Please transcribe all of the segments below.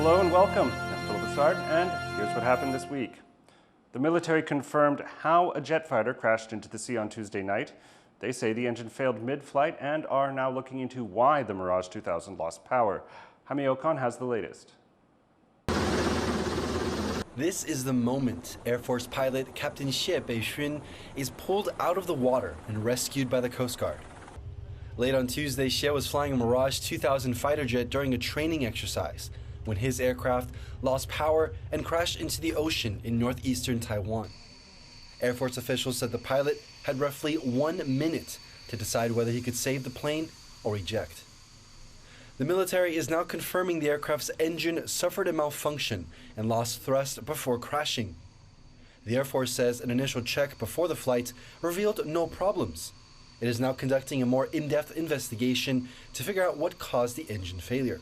Hello and welcome. I'm Brossard, and here's what happened this week. The military confirmed how a jet fighter crashed into the sea on Tuesday night. They say the engine failed mid-flight and are now looking into why the Mirage 2000 lost power. Jaime Ocon has the latest. This is the moment Air Force pilot Captain Xie Beixun is pulled out of the water and rescued by the Coast Guard. Late on Tuesday, Xie was flying a Mirage 2000 fighter jet during a training exercise when his aircraft lost power and crashed into the ocean in northeastern Taiwan. Air Force officials said the pilot had roughly 1 minute to decide whether he could save the plane or eject. The military is now confirming the aircraft's engine suffered a malfunction and lost thrust before crashing. The Air Force says an initial check before the flight revealed no problems. It is now conducting a more in-depth investigation to figure out what caused the engine failure.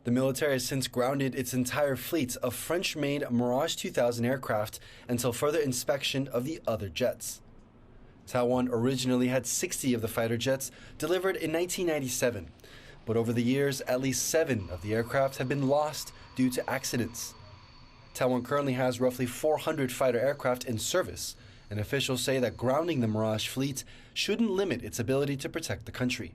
The military has since grounded its entire fleet of French-made Mirage 2000 aircraft until further inspection of the other jets. Taiwan originally had 60 of the fighter jets delivered in 1997, but over the years, at least 7 of the aircraft have been lost due to accidents. Taiwan currently has roughly 400 fighter aircraft in service, and officials say that grounding the Mirage fleet shouldn't limit its ability to protect the country.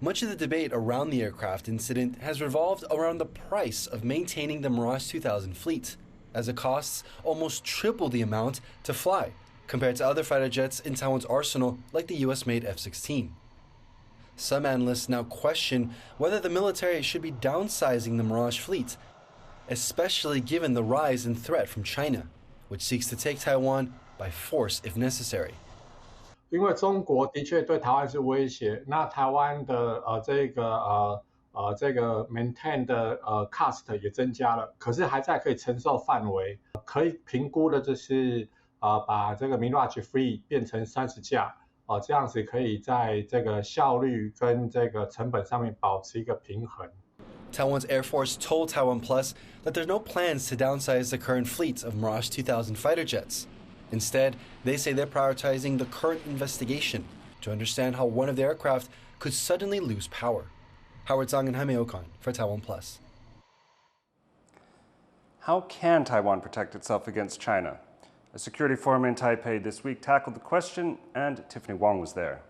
Much of the debate around the aircraft incident has revolved around the price of maintaining the Mirage 2000 fleet, as it costs almost triple the amount to fly compared to other fighter jets in Taiwan's arsenal like the US-made F-16. Some analysts now question whether the military should be downsizing the Mirage fleet, especially given the rise in threat from China, which seeks to take Taiwan by force if necessary. 因为中国的确对台湾是威胁，那台湾的这个 maintain 的cost 也增加了，可是还在可以承受范围，可以评估的就是把这个 Mirage Free 变成30架。这样子可以在这个效率跟这个成本上面保持一个平衡。Taiwan's Air Force told TaiwanPlus that there's no plans to downsize the current fleet of Mirage 2000 fighter jets. Instead, they say they're prioritizing the current investigation to understand how one of the aircraft could suddenly lose power. Howard Zhang and Jaime Ocon for TaiwanPlus. How can Taiwan protect itself against China? A security forum in Taipei this week tackled the question, and Tiffany Wong was there.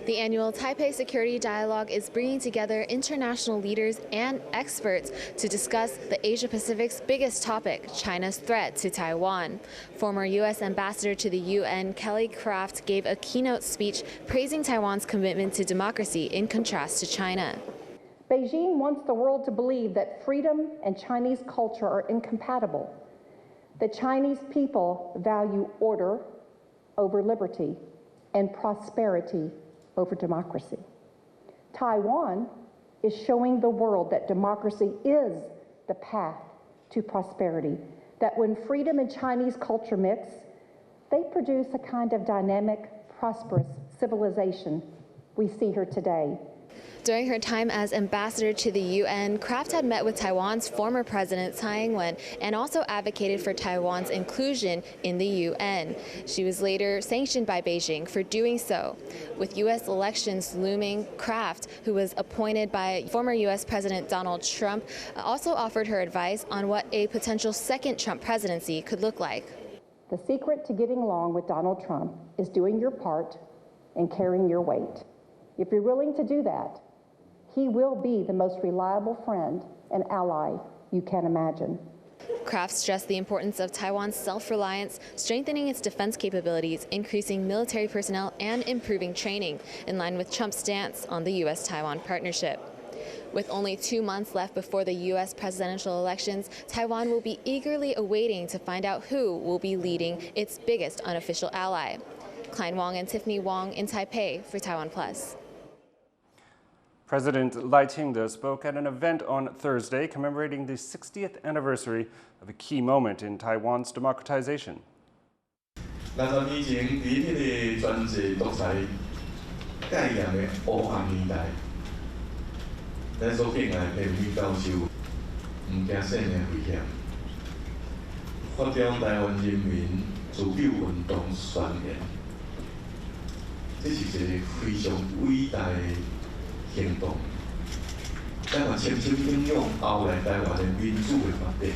The annual Taipei Security Dialogue is bringing together international leaders and experts to discuss the Asia-Pacific's biggest topic, China's threat to Taiwan. Former U.S. Ambassador to the UN, Kelly Craft, gave a keynote speech praising Taiwan's commitment to democracy in contrast to China. Beijing wants the world to believe that freedom and Chinese culture are incompatible. The Chinese people value order over liberty and prosperity over democracy. Taiwan is showing the world that democracy is the path to prosperity, that when freedom and Chinese culture mix, they produce a kind of dynamic, prosperous civilization we see here today. During her time as ambassador to the UN, Craft had met with Taiwan's former president Tsai Ing-wen and also advocated for Taiwan's inclusion in the UN. She was later sanctioned by Beijing for doing so. With U.S. elections looming, Craft, who was appointed by former U.S. President Donald Trump, also offered her advice on what a potential second Trump presidency could look like. The secret to getting along with Donald Trump is doing your part and carrying your weight. If you're willing to do that, he will be the most reliable friend and ally you can imagine. Kraft stressed the importance of Taiwan's self-reliance, strengthening its defense capabilities, increasing military personnel, and improving training, in line with Trump's stance on the U.S.-Taiwan partnership. With only 2 months left before the U.S. presidential elections, Taiwan will be eagerly awaiting to find out who will be leading its biggest unofficial ally. Klein Wong and Tiffany Wong in Taipei for TaiwanPlus. President Lai Ching-te spoke at an event on Thursday commemorating the 60th anniversary of a key moment in Taiwan's democratization. 50年前，伫迄个专制独裁概念的黑暗年代，咱所敬爱的平民教授，毋惊生命危险，发动台湾人民自救运动宣言，这是一个非常伟大的行动。咱嘛深深敬仰后来台湾的民主的发展。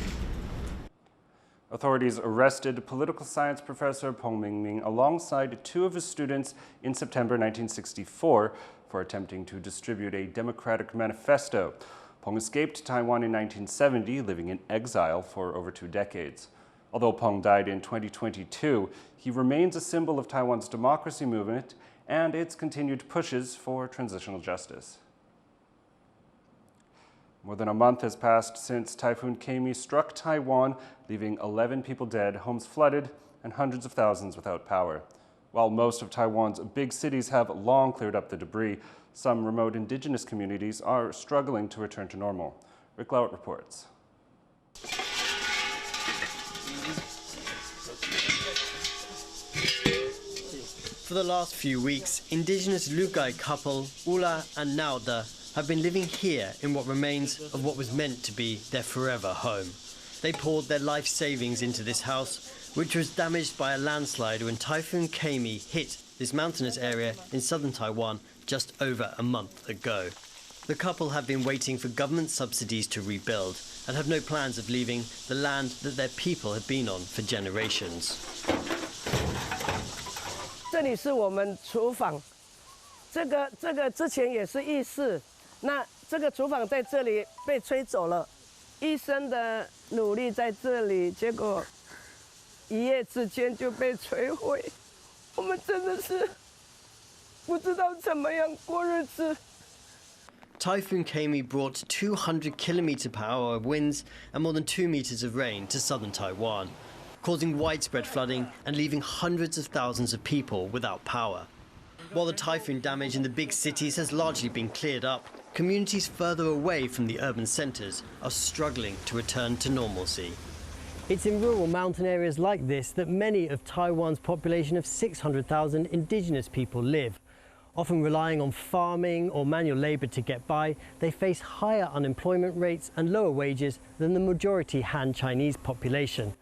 Authorities arrested political science professor Peng Mingming alongside 2 of his students in September 1964 for attempting to distribute a democratic manifesto. Peng escaped Taiwan in 1970, living in exile for over 2 decades. Although Peng died in 2022, he remains a symbol of Taiwan's democracy movement and its continued pushes for transitional justice. More than a month has passed since Typhoon Gaemi struck Taiwan, leaving 11 people dead, homes flooded, and hundreds of thousands without power. While most of Taiwan's big cities have long cleared up the debris, some remote indigenous communities are struggling to return to normal. Rick Lowett reports. For the last few weeks, Indigenous Lugai couple Ula and Nauda have been living here in what remains of what was meant to be their forever home. They poured their life savings into this house, which was damaged by a landslide when Typhoon Gaemi hit this mountainous area in southern Taiwan just over a month ago. The couple have been waiting for government subsidies to rebuild and have no plans of leaving the land that their people have been on for generations. 这里是我们厨房，这个之前也是浴室，那这个厨房在这里被吹走了，一生的努力在这里，结果一夜之间就被摧毁，我们真的是不知道怎么样过日子。 Typhoon Gaemi brought 200 km/h winds and more than 2 meters of rain to southern Taiwan, causing widespread flooding and leaving hundreds of thousands of people without power. While the typhoon damage in the big cities has largely been cleared up, communities further away from the urban centres are struggling to return to normalcy. It's in rural mountain areas like this that many of Taiwan's population of 600,000 indigenous people live. Often relying on farming or manual labour to get by, they face higher unemployment rates and lower wages than the majority Han Chinese population.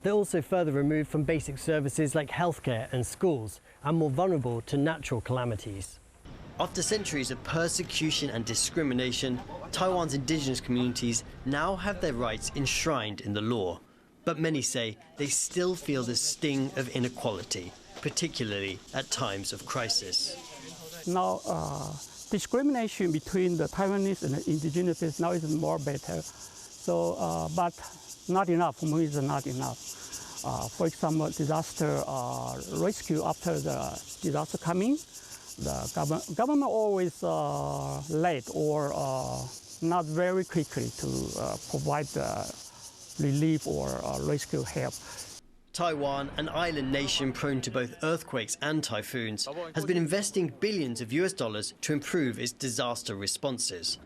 They're also further removed from basic services like healthcare and schools, and more vulnerable to natural calamities. After centuries of persecution and discrimination, Taiwan's indigenous communities now have their rights enshrined in the law. But many say they still feel the sting of inequality, particularly at times of crisis. Now, discrimination between the Taiwanese and the indigenous now is more better. So, but not enough. For me, it's not enough. For example, disaster rescue after the disaster coming, the government always late or not very quickly to provide relief or rescue help. Taiwan, an island nation prone to both earthquakes and typhoons, has been investing billions of US dollars to improve its disaster responses.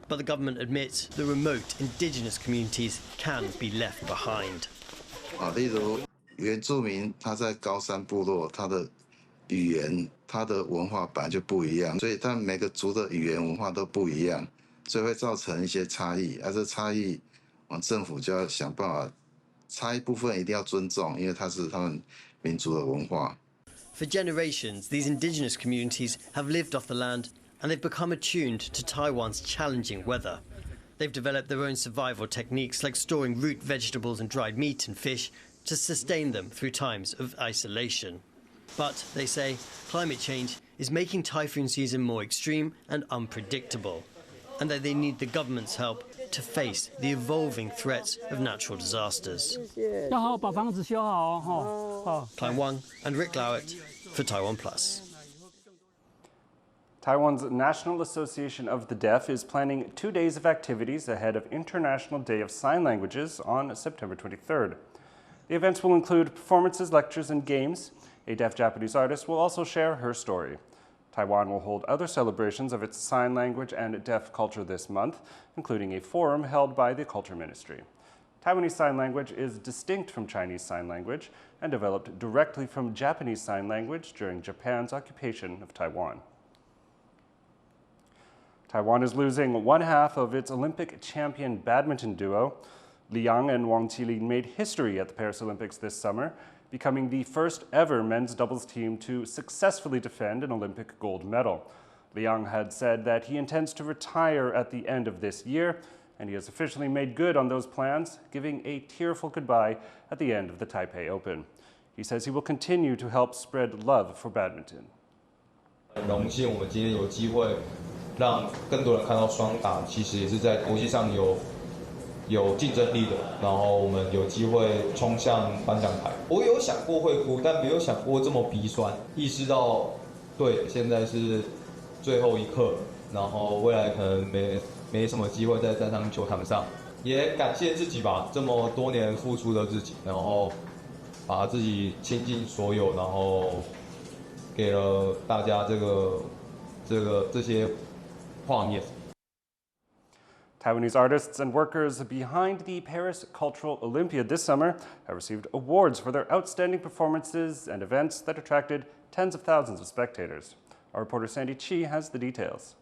But the government admits the remote indigenous communities can be left behind. 例如原住民他在高山部落，他的语言、他的文化本来就不一样，所以他每个族的语言文化都不一样，所以会造成一些差异。而这差异，政府就要想办法，差异部分一定要尊重，因为它是他们民族的文化。For generations, these indigenous communities have lived off the land and they've become attuned to Taiwan's challenging weather. They've developed their own survival techniques like storing root vegetables and dried meat and fish to sustain them through times of isolation. But, they say, climate change is making typhoon season more extreme and unpredictable, and that they need the government's help to face the evolving threats of natural disasters. Klein Wang and Rick Lowett for TaiwanPlus. Taiwan's National Association of the Deaf is planning 2 days of activities ahead of International Day of Sign Languages on September 23rd. The events will include performances, lectures, and games. A deaf Japanese artist will also share her story. Taiwan will hold other celebrations of its sign language and deaf culture this month, including a forum held by the Culture Ministry. Taiwanese Sign Language is distinct from Chinese Sign Language and developed directly from Japanese Sign Language during Japan's occupation of Taiwan. Taiwan is losing one half of its Olympic champion badminton duo. Liang and Wang Qilin made history at the Paris Olympics this summer, becoming the first ever men's doubles team to successfully defend an Olympic gold medal. Liang had said that he intends to retire at the end of this year, and he has officially made good on those plans, giving a tearful goodbye at the end of the Taipei Open. He says he will continue to help spread love for badminton. 很荣幸我们今天有机会让更多人看到双打其实也是在国际上有竞争力的，然后我们有机会冲向颁奖台。我有想过会哭，但没有想过这么鼻酸。意识到，对，现在是最后一刻，然后未来可能没什么机会再站上球场上。也感谢自己吧，这么多年付出的自己，然后把自己倾尽所有，然后给了大家这些画面。 Taiwanese artists and workers behind the Paris Cultural Olympiad this summer have received awards for their outstanding performances and events that attracted tens of thousands of spectators. Our reporter Sandy Chi has the details.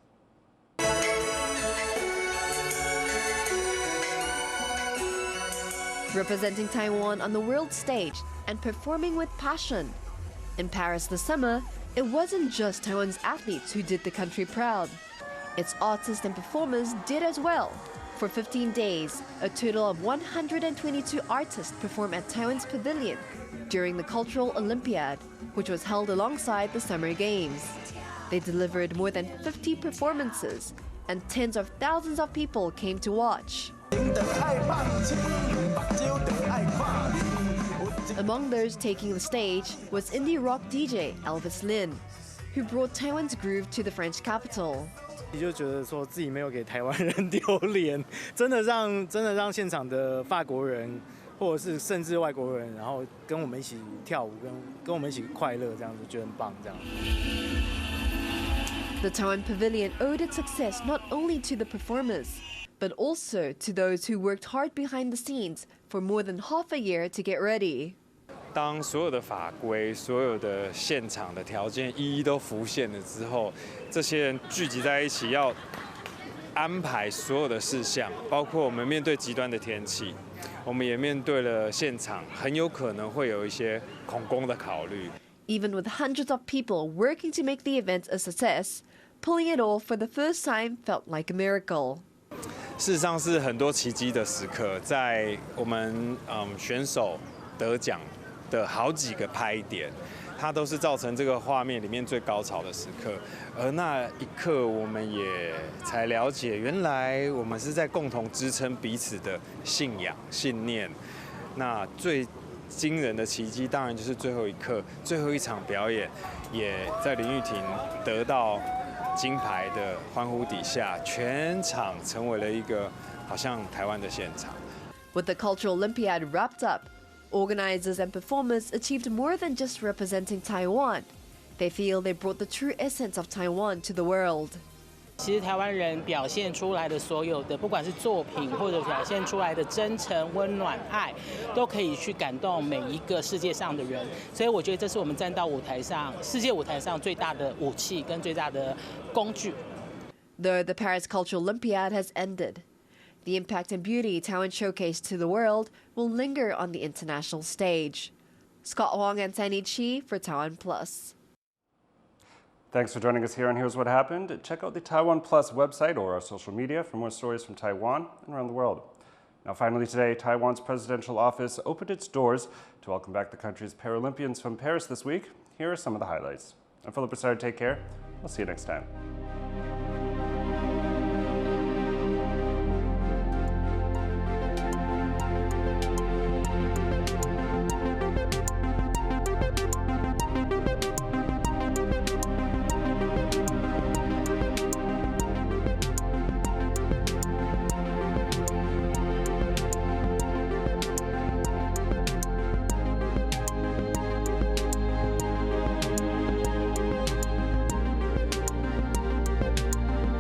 Representing Taiwan on the world stage and performing with passion. In Paris this summer, it wasn't just Taiwan's athletes who did the country proud. Its artists and performers did as well. For 15 days, a total of 122 artists performed at Taiwan's pavilion during the Cultural Olympiad, which was held alongside the Summer Games. They delivered more than 50 performances, and tens of thousands of people came to watch. Among those taking the stage was indie rock DJ Elvis Lin, who brought Taiwan's groove to the French capital. 你就觉得说自己没有给台湾人丢脸，真的让现场的法国人，或者是甚至外国人，然后跟我们一起跳舞，跟我们一起快乐，这样子觉得很棒，这样。The Taiwan Pavilion owed its success not only to the performers, but also to those who worked hard behind the scenes for more than half a year to get ready. 当所有的法规、所有的现场的条件一一都浮现了之后，这些人聚集在一起，要安排所有的事项，包括我们面对极端的天气，我们也面对了现场很有可能会有一些恐攻的考虑。Even with hundreds of people working to make the event a success, pulling it off for the first time felt like a miracle. 事实上是很多奇迹的时刻，在我们选手得奖的好几个拍点，它都是造成这个画面里面最高潮的时刻。而那一刻，我们也才了解，原来我们是在共同支撑彼此的信仰、信念。那最惊人的奇迹，当然就是最后一刻、最后一场表演，也在林玉婷得到金牌的欢呼底下，全场成为了一个好像台湾的现场。With the Cultural Olympiad wrapped up, organizers and performers achieved more than just representing Taiwan. They feel they brought the true essence of Taiwan to the world. 其实台湾人表现出来的所有的，不管是作品或者表现出来的真诚、温暖、爱，都可以去感动每一个世界上的人。所以我觉得这是我们站到舞台上、世界舞台上最大的武器跟最大的工具。Though the Paris Cultural Olympiad has ended, the impact and beauty Taiwan showcased to the world will linger on the international stage. Scott Huang and Sandy Chi for TaiwanPlus. Thanks for joining us here on Here's What Happened. Check out the TaiwanPlus website or our social media for more stories from Taiwan and around the world. Now, finally today, Taiwan's presidential office opened its doors to welcome back the country's Paralympians from Paris this week. Here are some of the highlights. I'm Philip Brossard. Take care. We'll see you next time.